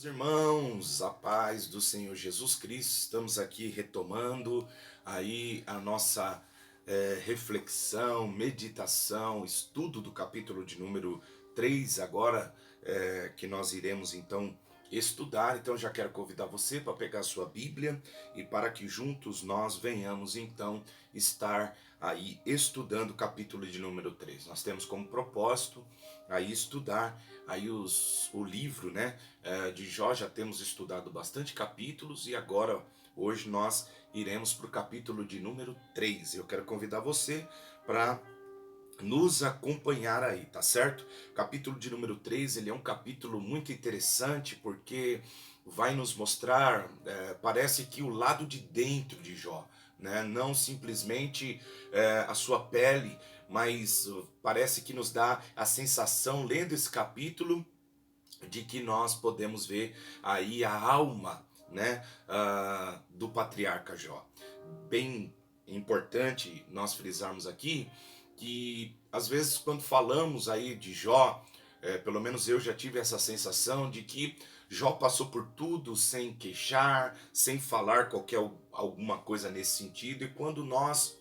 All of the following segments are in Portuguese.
Irmãos, a paz do Senhor Jesus Cristo, estamos aqui retomando aí a nossa reflexão, meditação, estudo do capítulo de número 3 agora que nós iremos então estudar. Então já quero convidar você para pegar a sua Bíblia e para que juntos nós venhamos então estar aí estudando o capítulo de número 3. Nós temos como propósito aí estudar aí o livro, né, de Jó. Já temos estudado bastante capítulos e agora hoje nós iremos para o capítulo de número 3. Eu quero convidar você para nos acompanhar aí, tá certo? O capítulo de número 3, ele é um capítulo muito interessante porque vai nos mostrar, parece que o lado de dentro de Jó, né? Não simplesmente a sua pele, mas parece que nos dá a sensação, lendo esse capítulo, de que nós podemos ver aí a alma, né, do patriarca Jó. Bem importante nós frisarmos aqui que às vezes quando falamos aí de Jó, pelo menos eu já tive essa sensação de que Jó passou por tudo sem queixar, sem falar alguma coisa nesse sentido. E quando nós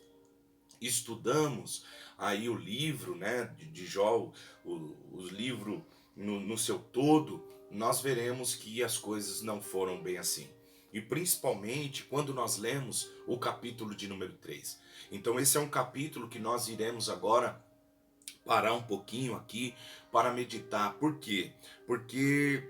estudamos aí o livro, né, de Jó, o livro no seu todo, nós veremos que as coisas não foram bem assim. E principalmente quando nós lemos o capítulo de número 3. Então esse é um capítulo que nós iremos agora parar um pouquinho aqui para meditar. Por quê? Porque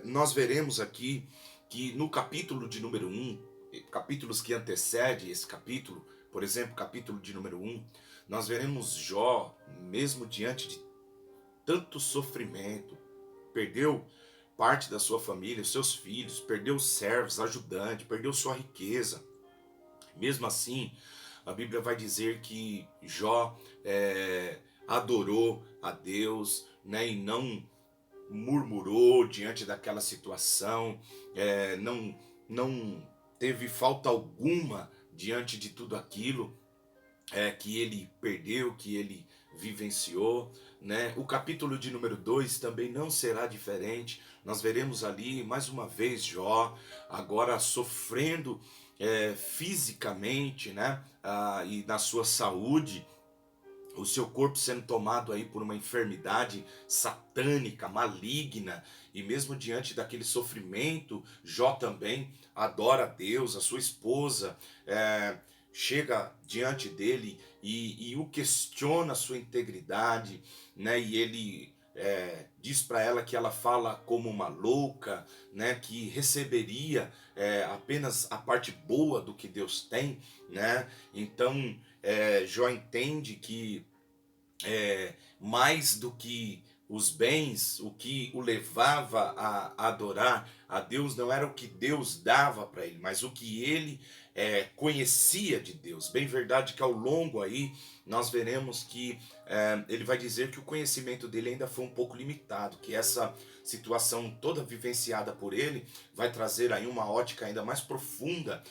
nós veremos aqui que no capítulo de número 1, capítulos que antecedem esse capítulo, por exemplo, capítulo de número 1, nós veremos Jó, mesmo diante de tanto sofrimento, perdeu parte da sua família, seus filhos, perdeu servos, ajudantes, perdeu sua riqueza. Mesmo assim, a Bíblia vai dizer que Jó adorou a Deus, né, e não murmurou diante daquela situação, não teve falta alguma diante de tudo aquilo que ele perdeu, que ele vivenciou, né? O capítulo de número 2 também não será diferente. Nós veremos ali mais uma vez Jó agora sofrendo fisicamente, né? E na sua saúde, o seu corpo sendo tomado aí por uma enfermidade satânica, maligna. E mesmo diante daquele sofrimento, Jó também adora a Deus. A sua esposa chega diante dele e o questiona a sua integridade, né? E ele diz para ela que ela fala como uma louca, né? Que receberia apenas a parte boa do que Deus tem, né? Então Jó entende que mais do que os bens, o que o levava a adorar a Deus não era o que Deus dava para ele, mas o que ele conhecia de Deus. Bem verdade que ao longo aí nós veremos que ele vai dizer que o conhecimento dele ainda foi um pouco limitado, que essa situação toda vivenciada por ele vai trazer aí uma ótica ainda mais profunda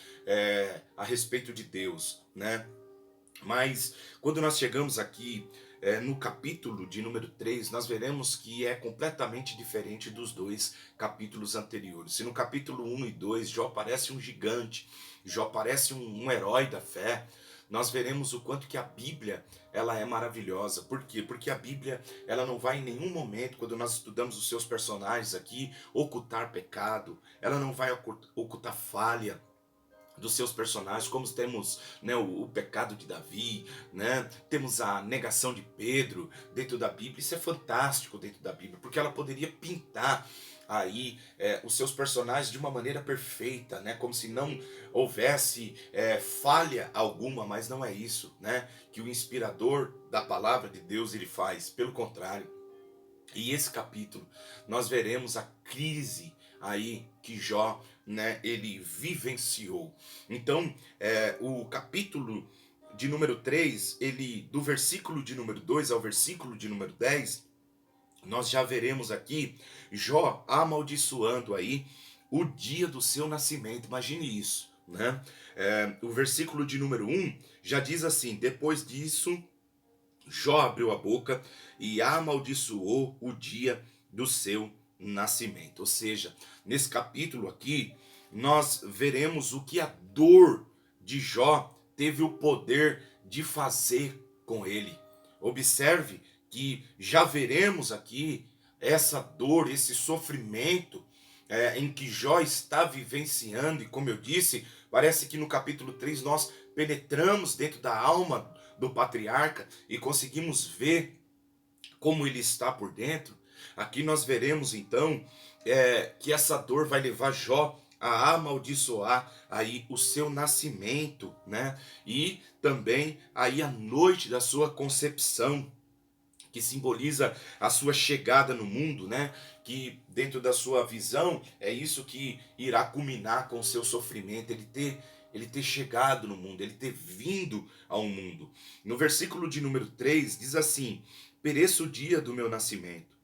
a respeito de Deus, né? Mas quando nós chegamos aqui no capítulo de número 3, nós veremos que é completamente diferente dos dois capítulos anteriores. Se no capítulo 1 e 2 Jó parece um gigante, Jó parece um herói da fé, nós veremos o quanto que a Bíblia ela é maravilhosa. Por quê? Porque a Bíblia ela não vai em nenhum momento, quando nós estudamos os seus personagens aqui, ocultar pecado, ela não vai ocultar falha dos seus personagens, como temos, né, o pecado de Davi, né, temos a negação de Pedro dentro da Bíblia. Isso é fantástico dentro da Bíblia, porque ela poderia pintar aí os seus personagens de uma maneira perfeita, né, como se não houvesse falha alguma, mas não é isso, né, que o inspirador da palavra de Deus ele faz. Pelo contrário, e esse capítulo nós veremos a crise aí que Jó, né, ele vivenciou. Então, o capítulo de número 3, ele do versículo de número 2 ao versículo de número 10, nós já veremos aqui Jó amaldiçoando aí o dia do seu nascimento. Imagine isso, né? O versículo de número 1 já diz assim: depois disso Jó abriu a boca e amaldiçoou o dia do seu nascimento. Ou seja, nesse capítulo aqui, nós veremos o que a dor de Jó teve o poder de fazer com ele. Observe que já veremos aqui essa dor, esse sofrimento em que Jó está vivenciando, e como eu disse, parece que no capítulo 3 nós penetramos dentro da alma do patriarca e conseguimos ver como ele está por dentro. Aqui nós veremos então que essa dor vai levar Jó a amaldiçoar aí o seu nascimento, né? E também aí a noite da sua concepção, que simboliza a sua chegada no mundo, né? Que dentro da sua visão é isso que irá culminar com o seu sofrimento, ele ter chegado no mundo, ele ter vindo ao mundo. No versículo de número 3 diz assim: pereça o dia do meu nascimento,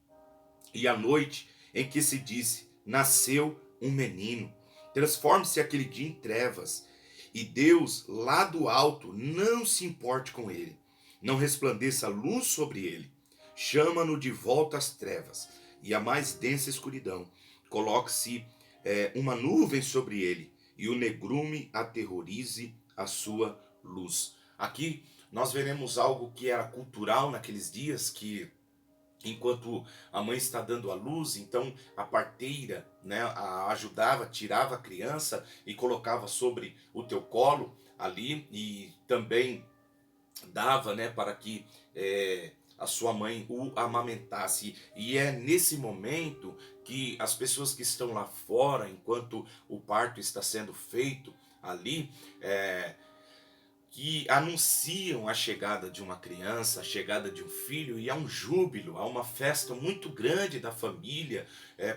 e a noite em que se disse, nasceu um menino. Transforme-se aquele dia em trevas, e Deus lá do alto não se importe com ele, não resplandeça luz sobre ele. Chama-no de volta às trevas e à mais densa escuridão. Coloque-se uma nuvem sobre ele, e o negrume aterrorize a sua luz. Aqui nós veremos algo que era cultural naqueles dias, que enquanto a mãe está dando a luz, então a parteira, né, ajudava, tirava a criança e colocava sobre o teu colo ali, e também dava, né, para que a sua mãe o amamentasse. E é nesse momento que as pessoas que estão lá fora, enquanto o parto está sendo feito ali, que anunciam a chegada de uma criança, a chegada de um filho, e há um júbilo, há uma festa muito grande da família,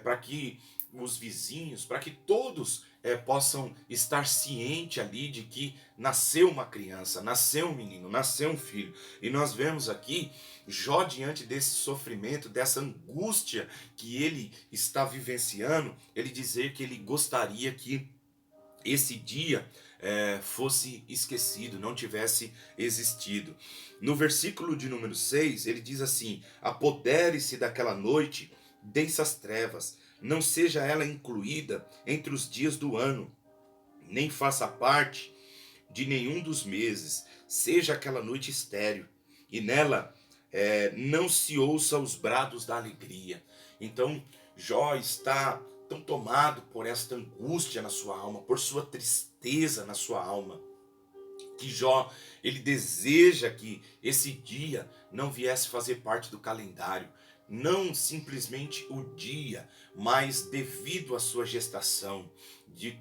para que os vizinhos, para que todos possam estar cientes ali de que nasceu uma criança, nasceu um menino, nasceu um filho. E nós vemos aqui Jó, diante desse sofrimento, dessa angústia que ele está vivenciando, ele dizer que ele gostaria que esse dia fosse esquecido, não tivesse existido. No versículo de número 6, ele diz assim: apodere-se daquela noite densas trevas, não seja ela incluída entre os dias do ano, nem faça parte de nenhum dos meses, seja aquela noite estéril, e nela não se ouça os brados da alegria. Então Jó está tão tomado por esta angústia na sua alma, por sua tristeza na sua alma, que Jó, ele deseja que esse dia não viesse fazer parte do calendário, não simplesmente o dia, mas devido à sua gestação,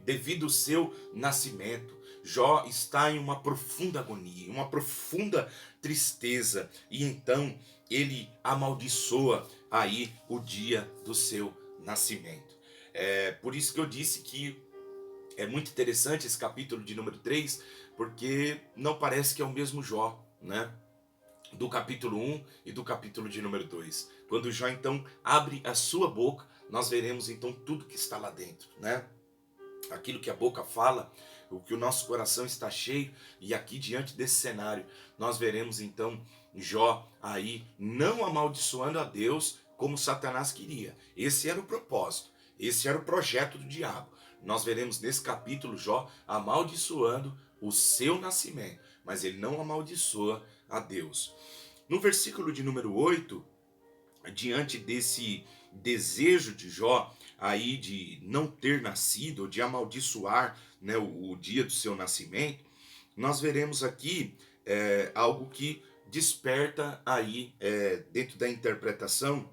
devido ao seu nascimento. Jó está em uma profunda agonia, uma profunda tristeza, e então ele amaldiçoa aí o dia do seu nascimento. Por isso que eu disse que é muito interessante esse capítulo de número 3, porque não parece que é o mesmo Jó, né? Do capítulo 1 e do capítulo de número 2. Quando Jó então abre a sua boca, nós veremos então tudo que está lá dentro, né? Aquilo que a boca fala, o que o nosso coração está cheio, e aqui diante desse cenário, nós veremos então Jó aí não amaldiçoando a Deus como Satanás queria. Esse era o propósito, esse era o projeto do diabo. Nós veremos nesse capítulo Jó amaldiçoando o seu nascimento, mas ele não amaldiçoa a Deus. No versículo de número 8, diante desse desejo de Jó aí de não ter nascido, ou de amaldiçoar, né, o dia do seu nascimento, nós veremos aqui algo que desperta aí dentro da interpretação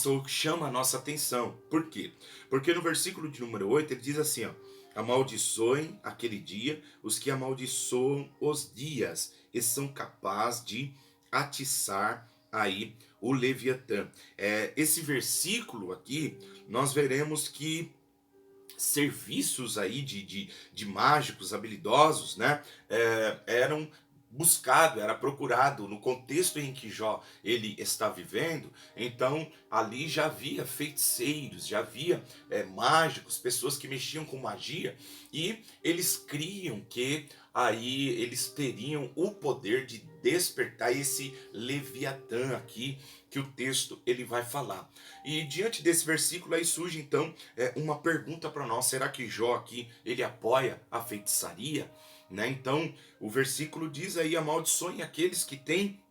o que chama a nossa atenção. Por quê? Porque no versículo de número 8 ele diz assim, ó: amaldiçoem aquele dia os que amaldiçoam os dias e são capazes de atiçar aí o Leviatã. Esse versículo aqui, nós veremos que serviços aí de mágicos habilidosos, né, eram buscado, era procurado no contexto em que Jó ele está vivendo. Então ali já havia feiticeiros, já havia mágicos, pessoas que mexiam com magia, e eles criam que aí eles teriam o poder de despertar esse Leviatã aqui que o texto ele vai falar. E diante desse versículo aí surge então uma pergunta para nós: será que Jó aqui ele apoia a feitiçaria? Né? Então o versículo diz aí: amaldiçoem aqueles que têm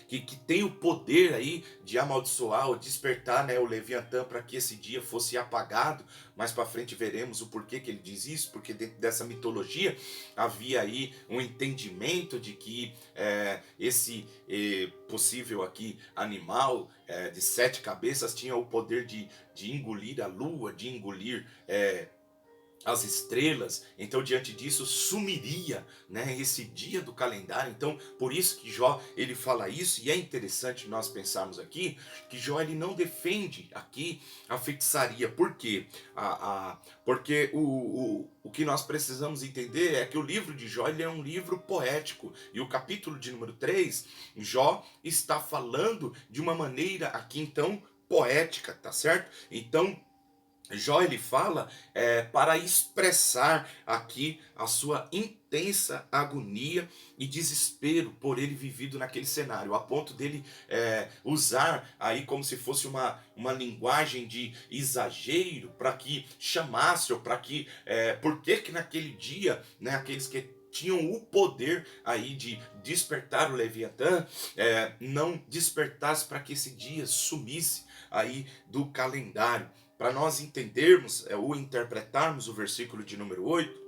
que tem o poder aí de amaldiçoar ou despertar, né, o Leviatã para que esse dia fosse apagado. Mais para frente veremos o porquê que ele diz isso, porque dentro dessa mitologia havia aí um entendimento de que esse possível aqui animal de 7 cabeças tinha o poder de engolir a lua, de engolir as estrelas. Então diante disso sumiria, né, esse dia do calendário. Então por isso que Jó ele fala isso. E é interessante nós pensarmos aqui que Jó ele não defende aqui a feitiçaria. Por quê? Porque o que nós precisamos entender é que o livro de Jó ele é um livro poético, e o capítulo de número 3, Jó está falando de uma maneira aqui então poética, tá certo? Então Jó ele fala para expressar aqui a sua intensa agonia e desespero por ele vivido naquele cenário, a ponto dele usar aí como se fosse uma linguagem de exagero para que chamasse, ou para que, por que naquele dia, né, aqueles que tinham o poder aí de despertar o Leviatã, não despertasse para que esse dia sumisse aí do calendário. Para nós entendermos ou interpretarmos o versículo de número 8,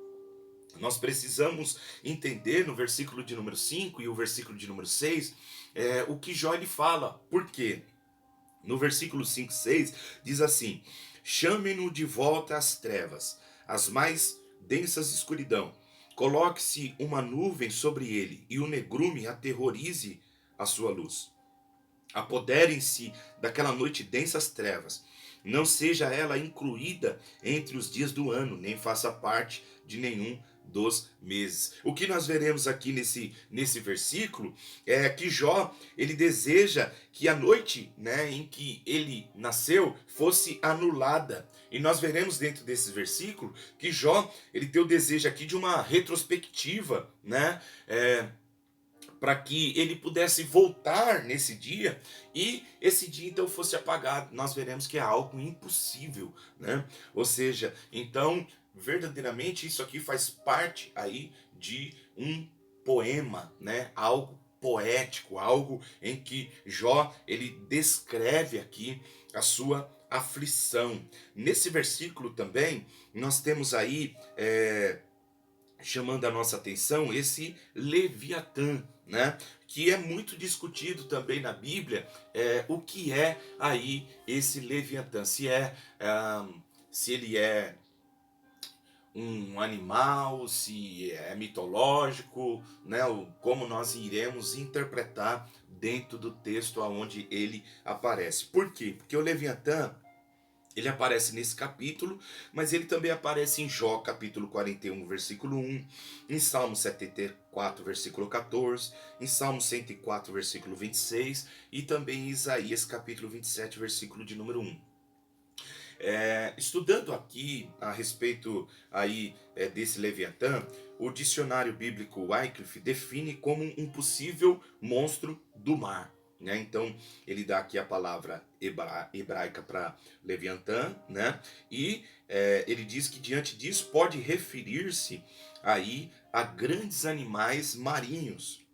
nós precisamos entender no versículo de número 5 e o versículo de número 6 o que Jó ele fala. Por quê? No versículo 5 e 6 diz assim: chame-no de volta às trevas, às mais densas escuridão. Coloque-se uma nuvem sobre ele e o negrume aterrorize a sua luz. Apoderem-se daquela noite densas trevas. Não seja ela incluída entre os dias do ano, nem faça parte de nenhum dos meses. O que nós veremos aqui nesse versículo é que Jó, ele deseja que a noite, né, em que ele nasceu fosse anulada. E nós veremos dentro desse versículo que Jó, ele tem o desejo aqui de uma retrospectiva, né? Para que ele pudesse voltar nesse dia e esse dia então fosse apagado. Nós veremos que é algo impossível, né? Ou seja, então verdadeiramente isso aqui faz parte aí de um poema, né? Algo poético, algo em que Jó ele descreve aqui a sua aflição. Nesse versículo também nós temos aí chamando a nossa atenção esse Leviatã, né? Que é muito discutido também na Bíblia, o que é aí esse Leviatã, se ele é um animal, se é mitológico, né? Como nós iremos interpretar dentro do texto aonde ele aparece. Por quê? Porque o Leviatã ele aparece nesse capítulo, mas ele também aparece em Jó, capítulo 41, versículo 1, em Salmo 74, versículo 14, em Salmo 104, versículo 26, e também em Isaías, capítulo 27, versículo de número 1. Estudando aqui a respeito aí desse Leviatã, o dicionário bíblico Wycliffe define como um possível monstro do mar. Né? Então ele dá aqui a palavra hebraica para Leviatã, né? E ele diz que diante disso pode referir-se aí a grandes animais marinhos,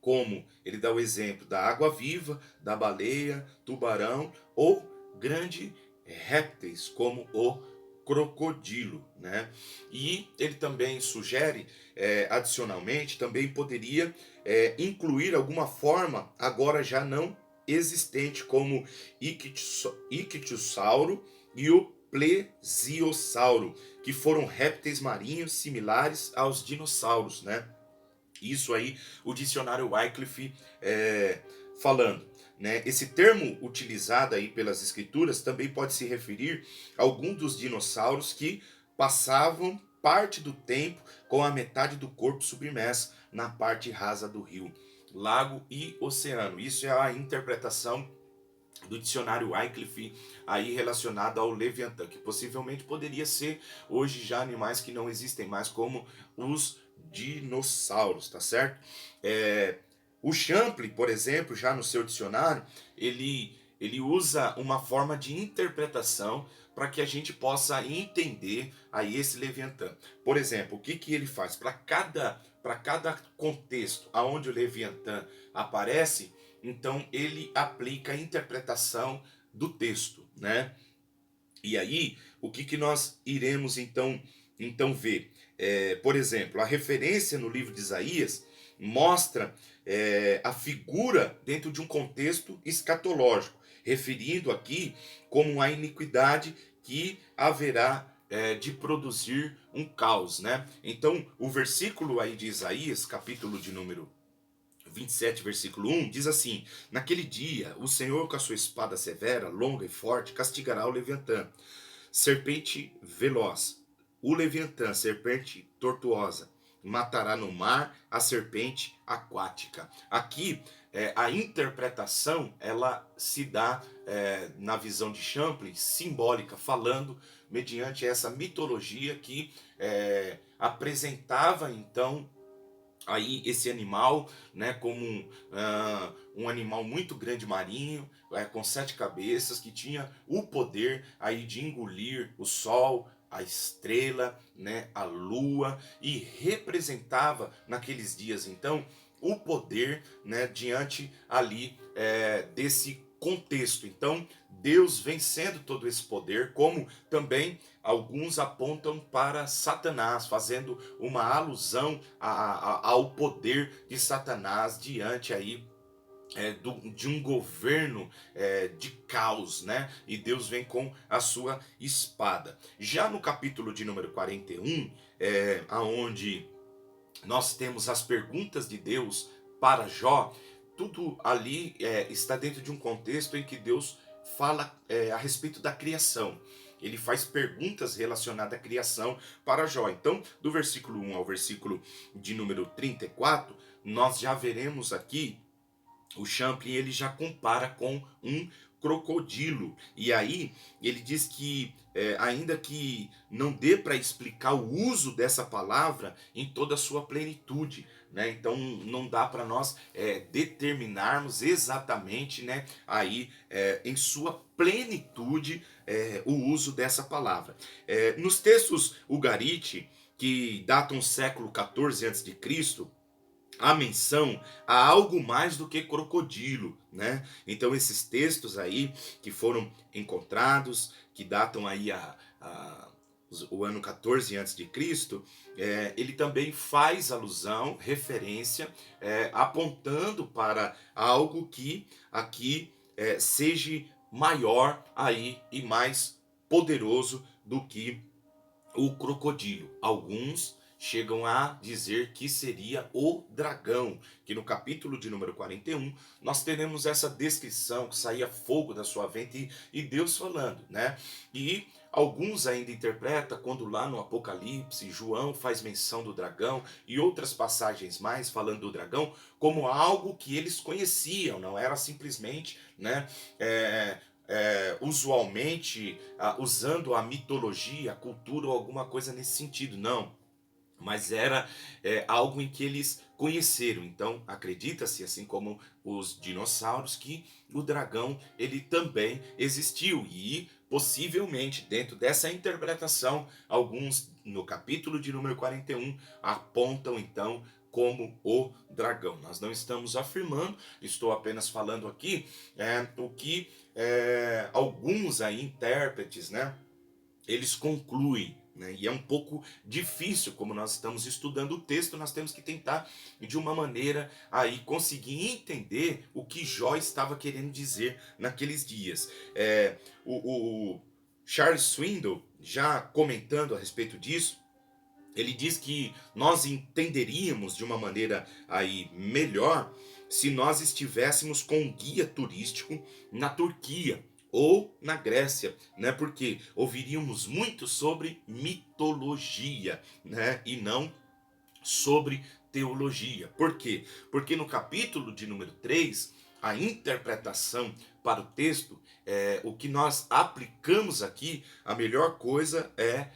como ele dá o exemplo da água-viva, da baleia, tubarão ou grande répteis como o crocodilo, né? E ele também sugere, adicionalmente, também poderia incluir alguma forma agora já não existente, como ictiosauro e o plesiosauro, que foram répteis marinhos similares aos dinossauros, né? Isso aí, o dicionário Wycliffe falando. Né? Esse termo utilizado aí pelas escrituras também pode se referir a algum dos dinossauros que passavam parte do tempo com a metade do corpo submerso, na parte rasa do rio, lago e oceano. Isso é a interpretação do dicionário Wycliffe aí relacionado ao Leviatã, que possivelmente poderia ser hoje já animais que não existem mais, como os dinossauros, tá certo? O Champlin, por exemplo, já no seu dicionário, ele usa uma forma de interpretação para que a gente possa entender aí esse Leviatã. Por exemplo, o que, que ele faz? Para cada contexto aonde o Leviatã aparece, então ele aplica a interpretação do texto, né? E aí, o que, que nós iremos então ver? Por exemplo, a referência no livro de Isaías mostra a figura dentro de um contexto escatológico, referindo aqui como a iniquidade que haverá de produzir um caos, né? Então, o versículo aí de Isaías, capítulo de número 27, versículo 1, diz assim: Naquele dia, o Senhor com a sua espada severa, longa e forte, castigará o Leviatã, serpente veloz. O Leviatã, serpente tortuosa, matará no mar a serpente aquática. Aqui, a interpretação, ela se dá na visão de Champlin, simbólica, falando mediante essa mitologia que apresentava, então, aí esse animal, né, como um animal muito grande marinho, com 7 cabeças, que tinha o poder aí de engolir o sol, a estrela, né, a lua, e representava naqueles dias então o poder, né, diante ali desse contexto. Então Deus vencendo todo esse poder, como também alguns apontam para Satanás, fazendo uma alusão ao poder de Satanás diante aí de um governo de caos, né? E Deus vem com a sua espada. Já no capítulo de número 41, aonde nós temos as perguntas de Deus para Jó, tudo ali está dentro de um contexto em que Deus fala a respeito da criação. Ele faz perguntas relacionadas à criação para Jó. Então, do versículo 1 ao versículo de número 34, nós já veremos aqui o Champlin, ele já compara com um crocodilo. E aí ele diz que ainda que não dê para explicar o uso dessa palavra em toda a sua plenitude, né? Então não dá para nós determinarmos exatamente, né, aí em sua plenitude o uso dessa palavra. Nos textos Ugarit, que datam século 14 a.C., a menção a algo mais do que crocodilo, né? Então esses textos aí que foram encontrados, que datam aí o ano 14 antes de Cristo, ele também faz alusão, referência, apontando para algo que aqui seja maior aí e mais poderoso do que o crocodilo. Alguns chegam a dizer que seria o dragão, que no capítulo de número 41 nós teremos essa descrição que saía fogo da sua vente e Deus falando, né? E alguns ainda interpretam quando lá no Apocalipse João faz menção do dragão e outras passagens mais falando do dragão como algo que eles conheciam, não era simplesmente, né, usualmente usando a mitologia, a cultura ou alguma coisa nesse sentido, não. Mas era algo em que eles conheceram. Então acredita-se, assim como os dinossauros, que o dragão ele também existiu. E possivelmente dentro dessa interpretação, alguns no capítulo de número 41 apontam então como o dragão. Nós não estamos afirmando, estou apenas falando aqui o que alguns aí intérpretes, né, eles concluem, né? E é um pouco difícil, como nós estamos estudando o texto, nós temos que tentar de uma maneira aí conseguir entender o que Jó estava querendo dizer naqueles dias. O Charles Swindoll, já comentando a respeito disso, ele diz que nós entenderíamos de uma maneira aí melhor se nós estivéssemos com um guia turístico na Turquia ou na Grécia, né? Porque ouviríamos muito sobre mitologia, né? E não sobre teologia. Por quê? Porque no capítulo de número 3, a interpretação para o texto, o que nós aplicamos aqui, a melhor coisa é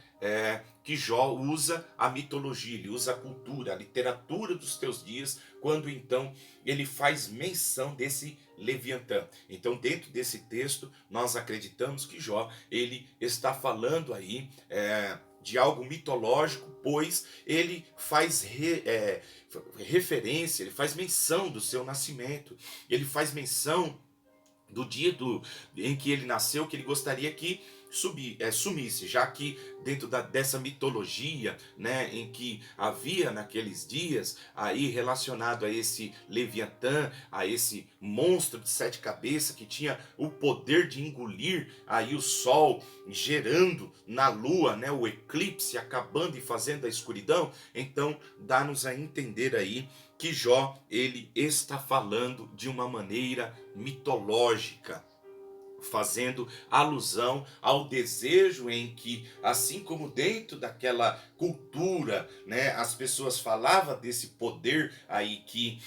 que Jó usa a mitologia, ele usa a cultura, a literatura dos teus dias, quando então ele faz menção desse Leviatã. Então, dentro desse texto, nós acreditamos que Jó, ele está falando aí de algo mitológico, pois ele faz referência, ele faz menção do seu nascimento, ele faz menção do dia em que ele nasceu, que ele gostaria que sumisse, já que dentro dessa mitologia, né, em que havia naqueles dias, aí relacionado a esse Leviatã, a esse monstro de 7 cabeças que tinha o poder de engolir aí o sol, gerando na lua, né, o eclipse, acabando e fazendo a escuridão. Então dá-nos a entender aí que Jó, ele está falando de uma maneira mitológica, fazendo alusão ao desejo em que, assim como dentro daquela cultura, né, as pessoas falavam desse poder aí que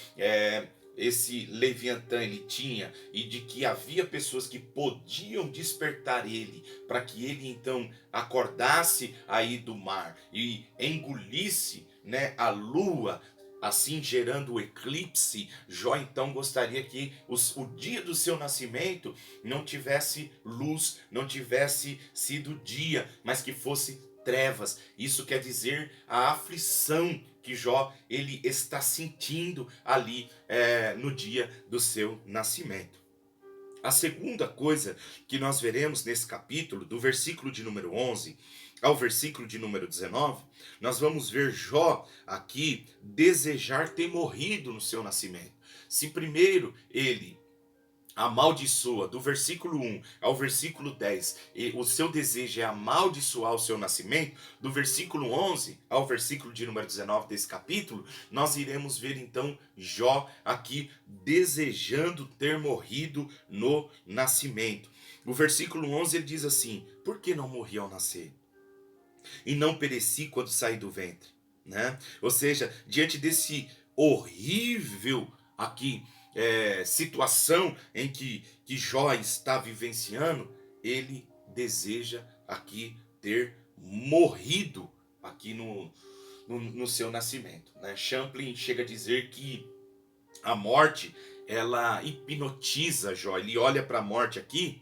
esse Leviatã ele tinha, e de que havia pessoas que podiam despertar ele, para que ele então acordasse aí do mar e engolisse, né, a lua, assim gerando o eclipse. Jó então gostaria que o dia do seu nascimento não tivesse luz, não tivesse sido dia, mas que fosse trevas. Isso quer dizer a aflição que Jó ele está sentindo ali no dia do seu nascimento. A segunda coisa que nós veremos nesse capítulo, do versículo de número 11 ao versículo de número 19, nós vamos ver Jó aqui desejar ter morrido no seu nascimento. Se primeiro ele amaldiçoa, do versículo 1 ao versículo 10, e o seu desejo é amaldiçoar o seu nascimento, do versículo 11 ao versículo de número 19 desse capítulo, nós iremos ver então Jó aqui desejando ter morrido no nascimento. O versículo 11 ele diz assim: por que não morri ao nascer? E não pereci quando saí do ventre, né? Ou seja, diante desse horrível aqui situação em que Jó está vivenciando, ele deseja aqui ter morrido aqui no seu nascimento, né? Champlin chega a dizer que a morte ela hipnotiza Jó. Ele olha para a morte aqui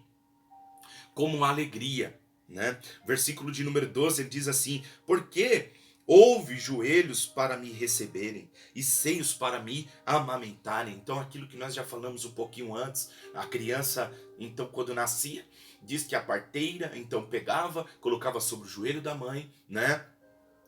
como uma alegria, né? Versículo de número 12 ele diz assim: porque houve joelhos para me receberem e seios para me amamentarem. Então aquilo que nós já falamos um pouquinho antes, a criança então quando nascia, diz que a parteira então pegava, colocava sobre o joelho da mãe, né?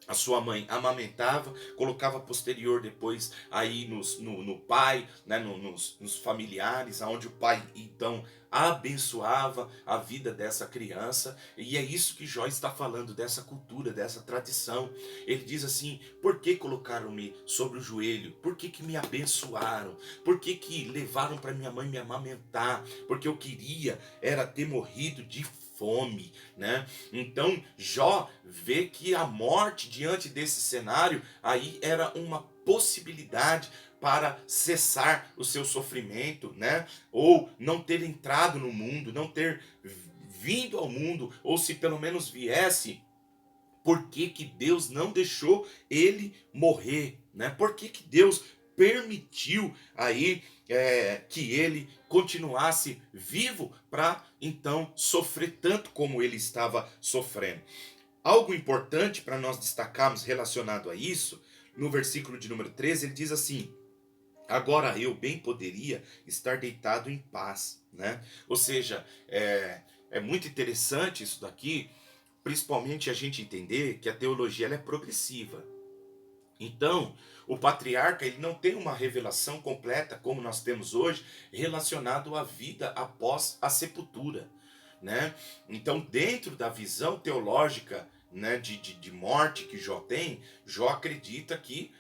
A sua mãe amamentava, colocava posterior depois aí no pai, né, nos familiares, aonde o pai então abençoava a vida dessa criança. E é isso que Jó está falando, dessa cultura, dessa tradição. Ele diz assim: por que colocaram-me sobre o joelho? Por que me abençoaram? Por que levaram para minha mãe me amamentar? Porque eu queria era ter morrido de fome, né? Então Jó vê que a morte diante desse cenário aí era uma possibilidade para cessar o seu sofrimento, né? Ou não ter entrado no mundo, não ter vindo ao mundo, ou se pelo menos viesse, por que Deus não deixou ele morrer, né? Por que Deus permitiu aí que ele continuasse vivo para então sofrer tanto como ele estava sofrendo? Algo importante para nós destacarmos relacionado a isso, no versículo de número 13, ele diz assim: agora eu bem poderia estar deitado em paz, né? Ou seja, é muito interessante isso daqui, principalmente a gente entender que a teologia ela é progressiva. Então, o patriarca ele não tem uma revelação completa como nós temos hoje relacionado à vida após a sepultura, né? Então, dentro da visão teológica, né, de morte que Jó tem, Jó acredita que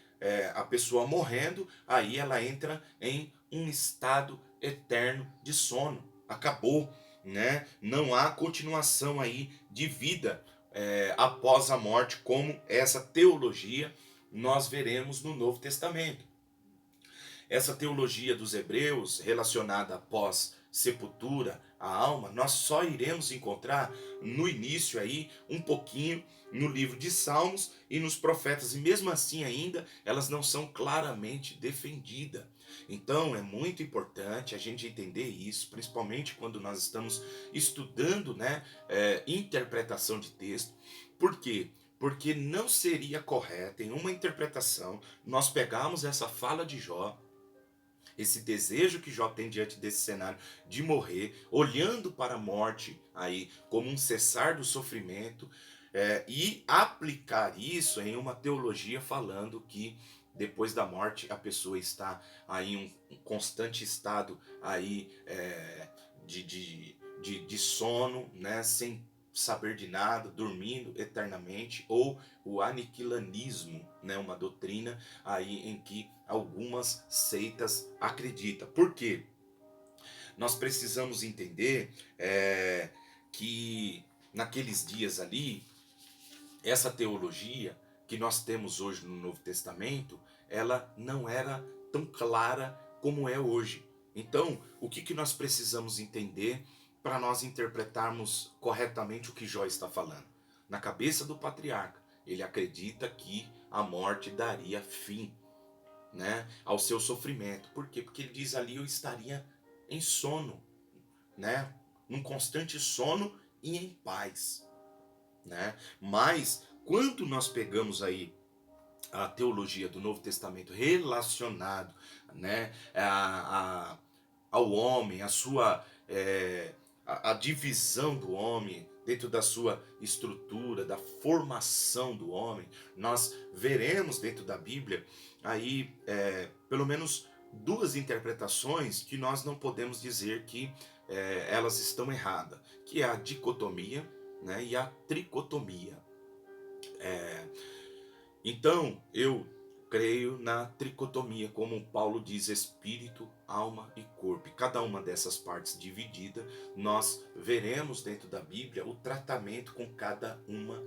a pessoa morrendo, aí ela entra em um estado eterno de sono. Acabou, né? Não há continuação aí de vida após a morte, como essa teologia nós veremos no Novo Testamento. Essa teologia dos hebreus relacionada após sepultura, a alma, nós só iremos encontrar no início aí um pouquinho no livro de Salmos e nos profetas, e mesmo assim ainda elas não são claramente defendidas. Então é muito importante a gente entender isso, principalmente quando nós estamos estudando, né, interpretação de texto. Por quê? Porque não seria correto em uma interpretação nós pegarmos essa fala de Jó, esse desejo que Jó tem diante desse cenário de morrer, olhando para a morte aí como um cessar do sofrimento, e aplicar isso em uma teologia falando que depois da morte a pessoa está aí em um constante estado aí de sono, né, sem saber de nada, dormindo eternamente, ou o aniquilanismo, né, uma doutrina aí em que algumas seitas acreditam. Por quê? Nós precisamos entender que naqueles dias ali, essa teologia que nós temos hoje no Novo Testamento, ela não era tão clara como é hoje. Então, o que nós precisamos entender para nós interpretarmos corretamente o que Jó está falando? Na cabeça do patriarca, ele acredita que a morte daria fim, né, ao seu sofrimento. Por quê? Porque ele diz ali: eu estaria em sono, né, num constante sono e em paz, né? Mas quando nós pegamos aí a teologia do Novo Testamento relacionado, né, ao homem, a sua a divisão do homem dentro da sua estrutura, da formação do homem, nós veremos dentro da Bíblia aí pelo menos duas interpretações que nós não podemos dizer que elas estão erradas, que é a dicotomia, né, e a tricotomia. Então, eu creio na tricotomia, como Paulo diz: espírito, alma e corpo. E cada uma dessas partes dividida, nós veremos dentro da Bíblia o tratamento com cada uma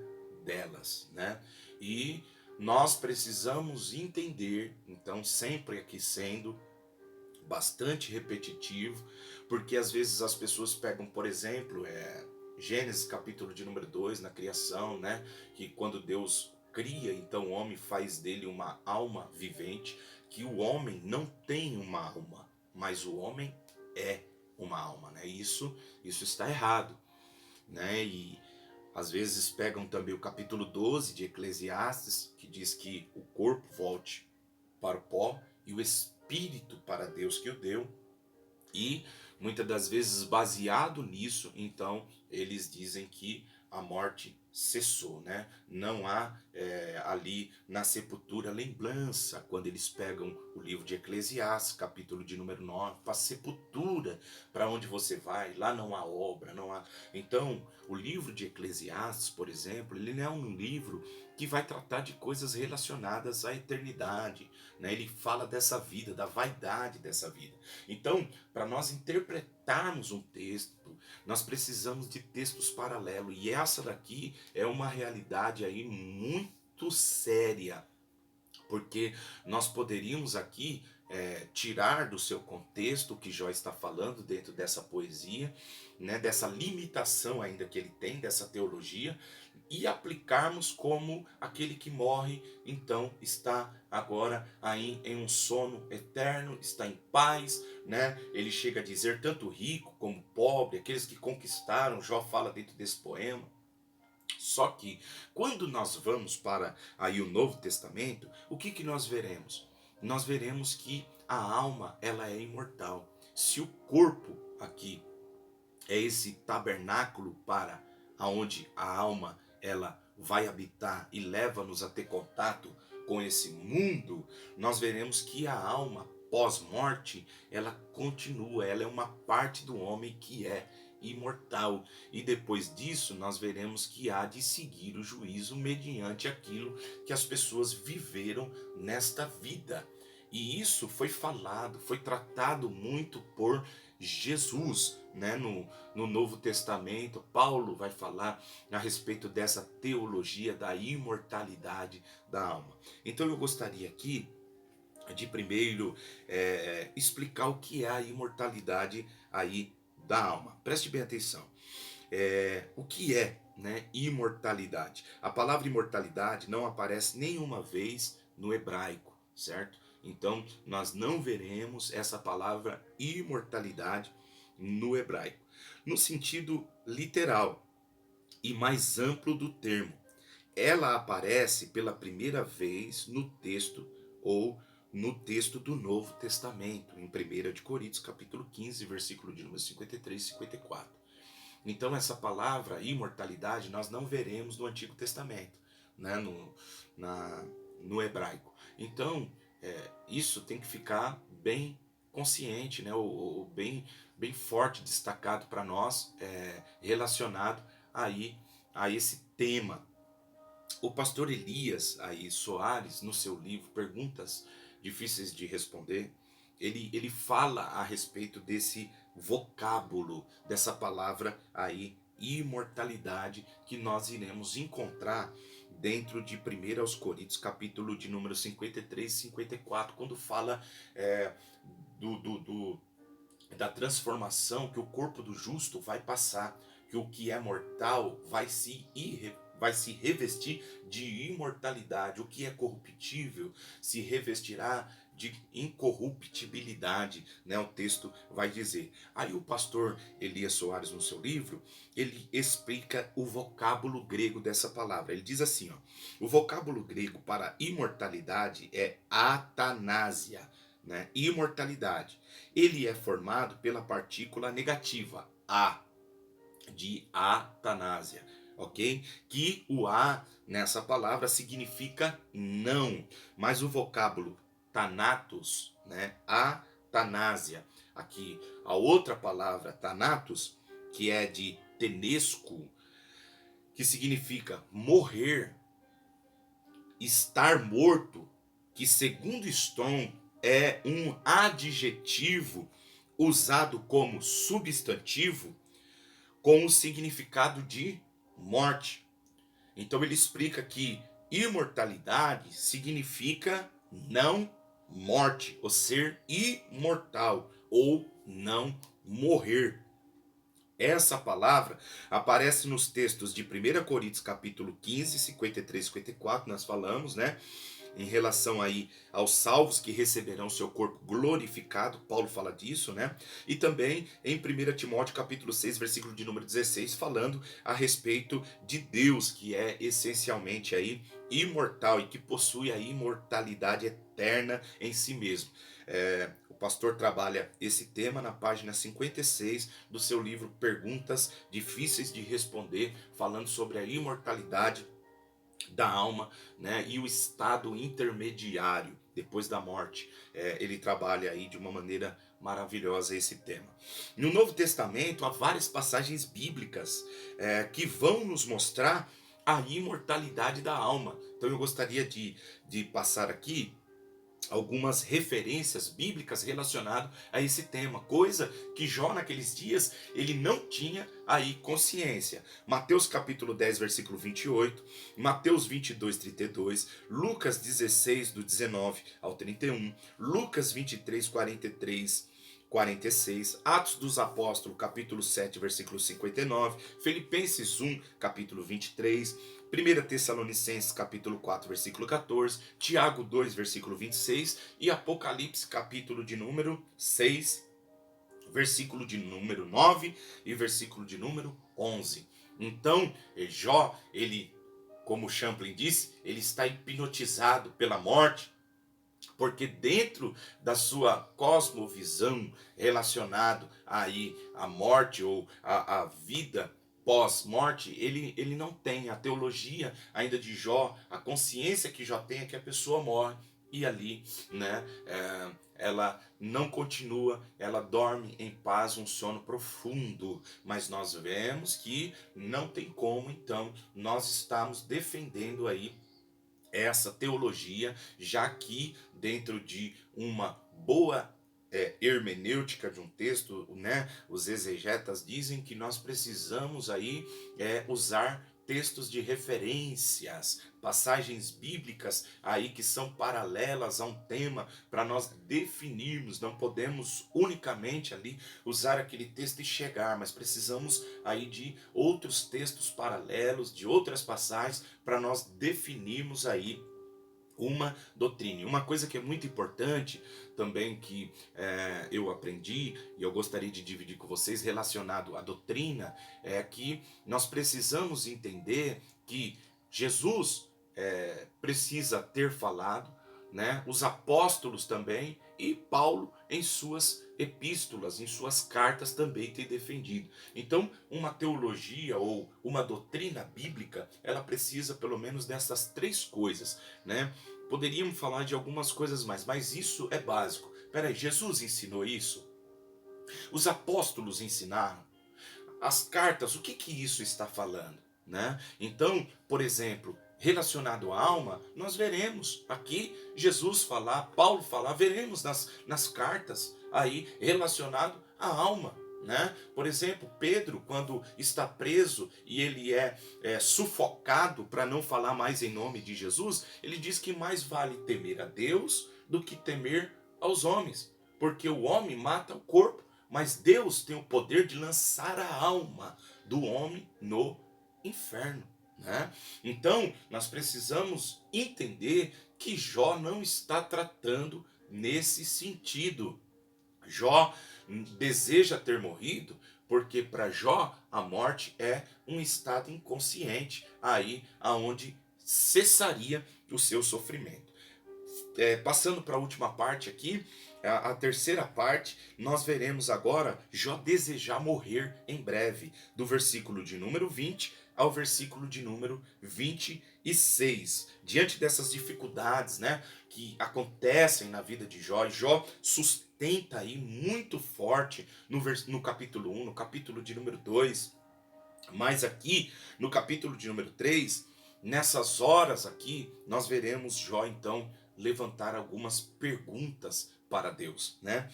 delas, né? E nós precisamos entender, então, sempre aqui sendo bastante repetitivo, porque às vezes as pessoas pegam, por exemplo, Gênesis capítulo de número 2, na criação, né? Que quando Deus cria, então o homem faz dele uma alma vivente, que o homem não tem uma alma, mas o homem é uma alma, né? Isso está errado, né? E às vezes pegam também o capítulo 12 de Eclesiastes, que diz que o corpo volte para o pó e o espírito para Deus que o deu. E muitas das vezes, baseado nisso, então eles dizem que a morte cessou, né? Não há ali na sepultura lembrança, quando eles pegam o livro de Eclesiastes, capítulo de número 9, para a sepultura, para onde você vai, lá não há obra, não há. Então, o livro de Eclesiastes, por exemplo, ele não é um livro que vai tratar de coisas relacionadas à eternidade, né? Ele fala dessa vida, da vaidade dessa vida. Então, para nós interpretarmos um texto, nós precisamos de textos paralelos. E essa daqui é uma realidade aí muito séria, porque nós poderíamos aqui tirar do seu contexto o que Jó está falando dentro dessa poesia, né, dessa limitação ainda que ele tem, dessa teologia, e aplicarmos como aquele que morre, então está agora aí em um sono eterno, está em paz, né? Ele chega a dizer tanto rico como pobre, aqueles que conquistaram, Jó fala dentro desse poema. Só que quando nós vamos para aí o Novo Testamento, o que nós veremos? Nós veremos que a alma, ela é imortal. Se o corpo aqui é esse tabernáculo para aonde a alma ela vai habitar e leva-nos a ter contato com esse mundo, nós veremos que a alma pós-morte, ela continua, ela é uma parte do homem que é imortal. E depois disso, nós veremos que há de seguir o juízo mediante aquilo que as pessoas viveram nesta vida. E isso foi falado, foi tratado muito por Jesus, né? No Novo Testamento, Paulo vai falar a respeito dessa teologia da imortalidade da alma. Então eu gostaria aqui de primeiro explicar o que é a imortalidade aí da alma. Preste bem atenção. O que é, né, imortalidade? A palavra imortalidade não aparece nenhuma vez no hebraico, certo? Então nós não veremos essa palavra imortalidade no hebraico. No sentido literal e mais amplo do termo, ela aparece pela primeira vez no texto ou no texto do Novo Testamento, em 1 de Coríntios, capítulo 15, versículo de número 53 e 54. Então essa palavra imortalidade nós não veremos no Antigo Testamento, né, no hebraico. Então isso tem que ficar bem consciente, né, ou bem forte, destacado para nós, relacionado aí a esse tema. O pastor Elias aí Soares, no seu livro Perguntas Difíceis de Responder, ele fala a respeito desse vocábulo, dessa palavra aí, imortalidade, que nós iremos encontrar dentro de 1 aos Coríntios, capítulo de número 53 e 54, quando fala do, do, do, da transformação que o corpo do justo vai passar, que o que é mortal vai se revestir de imortalidade, o que é corruptível se revestirá de incorruptibilidade, né? O texto vai dizer. Aí o pastor Elias Soares, no seu livro, ele explica o vocábulo grego dessa palavra. Ele diz assim, ó, o vocábulo grego para imortalidade é atanásia, né? Imortalidade. Ele é formado pela partícula negativa, a, de atanásia, ok? Que o a nessa palavra significa não, mas o vocábulo thanatos, né? Atanásia. Aqui a outra palavra thanatos, que é de tenesco, que significa morrer, estar morto, que segundo Strong é um adjetivo usado como substantivo com o significado de morte. Então ele explica que imortalidade significa não morte, ou ser imortal, ou não morrer. Essa palavra aparece nos textos de 1 Coríntios capítulo 15, 53 e 54, nós falamos, né? Em relação aí aos salvos que receberão seu corpo glorificado, Paulo fala disso, né? E também em 1 Timóteo capítulo 6, versículo de número 16, falando a respeito de Deus, que é essencialmente aí imortal e que possui a imortalidade eterna em si mesmo. O pastor trabalha esse tema na página 56 do seu livro Perguntas Difíceis de Responder, falando sobre a imortalidade da alma, né, e o estado intermediário depois da morte. Ele trabalha aí de uma maneira maravilhosa esse tema. No Novo Testamento há várias passagens bíblicas que vão nos mostrar a imortalidade da alma. Então eu gostaria de passar aqui algumas referências bíblicas relacionadas a esse tema, coisa que Jó naqueles dias ele não tinha aí consciência. Mateus capítulo 10, versículo 28, Mateus 22, 32, Lucas 16, do 19 ao 31, Lucas 23, 43, 46, Atos dos Apóstolos, capítulo 7, versículo 59, Filipenses 1, capítulo 23, 1 Tessalonicenses, capítulo 4, versículo 14, Tiago 2, versículo 26 e Apocalipse, capítulo de número 6, versículo de número 9 e versículo de número 11. Então, Jó, ele, como Champlin disse, ele está hipnotizado pela morte, porque dentro da sua cosmovisão relacionado aí à morte ou à vida pós-morte, ele não tem a teologia ainda de Jó, a consciência que Jó tem é que a pessoa morre e ali, né, ela não continua, ela dorme em paz, um sono profundo, mas nós vemos que não tem como, então nós estamos defendendo aí essa teologia, já que dentro de uma boa hermenêutica de um texto, né? Os exegetas dizem que nós precisamos aí usar textos de referências, passagens bíblicas aí que são paralelas a um tema para nós definirmos. Não podemos unicamente ali usar aquele texto e chegar, mas precisamos aí de outros textos paralelos, de outras passagens para nós definirmos aí uma doutrina. E uma coisa que é muito importante também que eu aprendi e eu gostaria de dividir com vocês relacionado à doutrina é que nós precisamos entender que Jesus precisa ter falado, né? Os apóstolos também e Paulo em suas epístolas, em suas cartas também tem defendido. Então, uma teologia ou uma doutrina bíblica, ela precisa pelo menos dessas três coisas, né? Poderíamos falar de algumas coisas mais, mas isso é básico. Peraí, Jesus ensinou isso? Os apóstolos ensinaram? As cartas, o que que isso está falando, né? Então, por exemplo, relacionado à alma, nós veremos aqui Jesus falar, Paulo falar, veremos nas cartas aí relacionado à alma, né? Por exemplo, Pedro, quando está preso e ele é sufocado para não falar mais em nome de Jesus, ele diz que mais vale temer a Deus do que temer aos homens, porque o homem mata o corpo, mas Deus tem o poder de lançar a alma do homem no inferno, né? Então, nós precisamos entender que Jó não está tratando nesse sentido. Jó deseja ter morrido porque para Jó a morte é um estado inconsciente, aí aonde cessaria o seu sofrimento. Passando para a última parte aqui, a terceira parte, nós veremos agora Jó desejar morrer em breve, do versículo de número 20 ao versículo de número 26. Diante dessas dificuldades, né, que acontecem na vida de Jó, Jó sustenta aí muito forte no capítulo 1, no capítulo de número 2, mas aqui no capítulo de número 3, nessas horas aqui, nós veremos Jó então levantar algumas perguntas para Deus, né?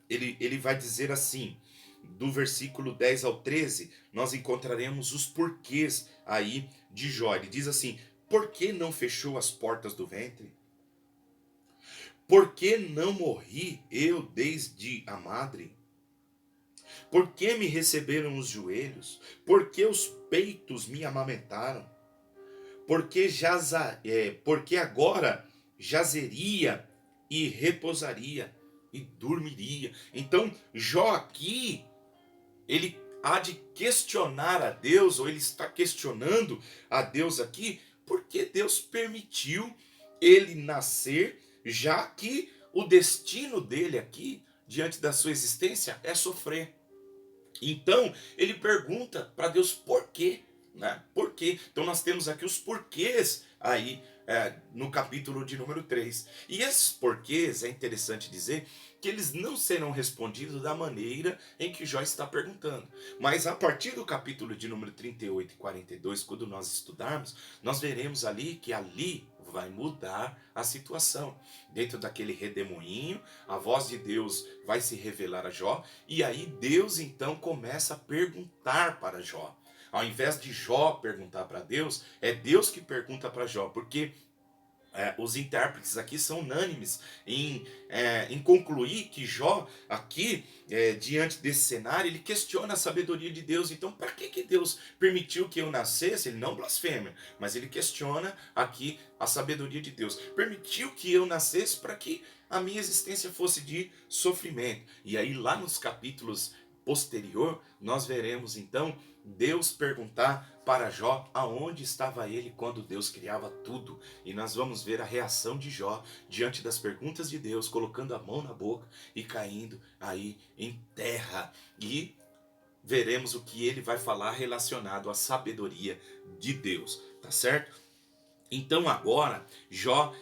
Ele vai dizer assim, do versículo 10 ao 13, nós encontraremos os porquês aí de Jó. Ele diz assim: por que não fechou as portas do ventre? Por que não morri eu desde a madre? Por que me receberam os joelhos? Por que os peitos me amamentaram? Porque agora jazeria e repousaria e dormiria. Então, Jó aqui, ele há de questionar a Deus, ou ele está questionando a Deus aqui, porque Deus permitiu ele nascer, já que o destino dele aqui, diante da sua existência, é sofrer. Então, ele pergunta para Deus por quê, né? Por quê? Então nós temos aqui os porquês aí no capítulo de número 3. E esses porquês, é interessante dizer, que eles não serão respondidos da maneira em que Jó está perguntando. Mas a partir do capítulo de número 38 e 42, quando nós estudarmos, nós veremos ali que ali vai mudar a situação. Dentro daquele redemoinho, a voz de Deus vai se revelar a Jó, e aí Deus então começa a perguntar para Jó. Ao invés de Jó perguntar para Deus, é Deus que pergunta para Jó, porque os intérpretes aqui são unânimes em concluir que Jó, aqui, diante desse cenário, ele questiona a sabedoria de Deus. Então, para que Deus permitiu que eu nascesse? Ele não blasfema, mas ele questiona aqui a sabedoria de Deus. Permitiu que eu nascesse para que a minha existência fosse de sofrimento. E aí, lá nos capítulos posterior, nós veremos então Deus perguntar para Jó aonde estava ele quando Deus criava tudo. E nós vamos ver a reação de Jó diante das perguntas de Deus, colocando a mão na boca e caindo aí em terra. E veremos o que ele vai falar relacionado à sabedoria de Deus, tá certo? Então agora Jó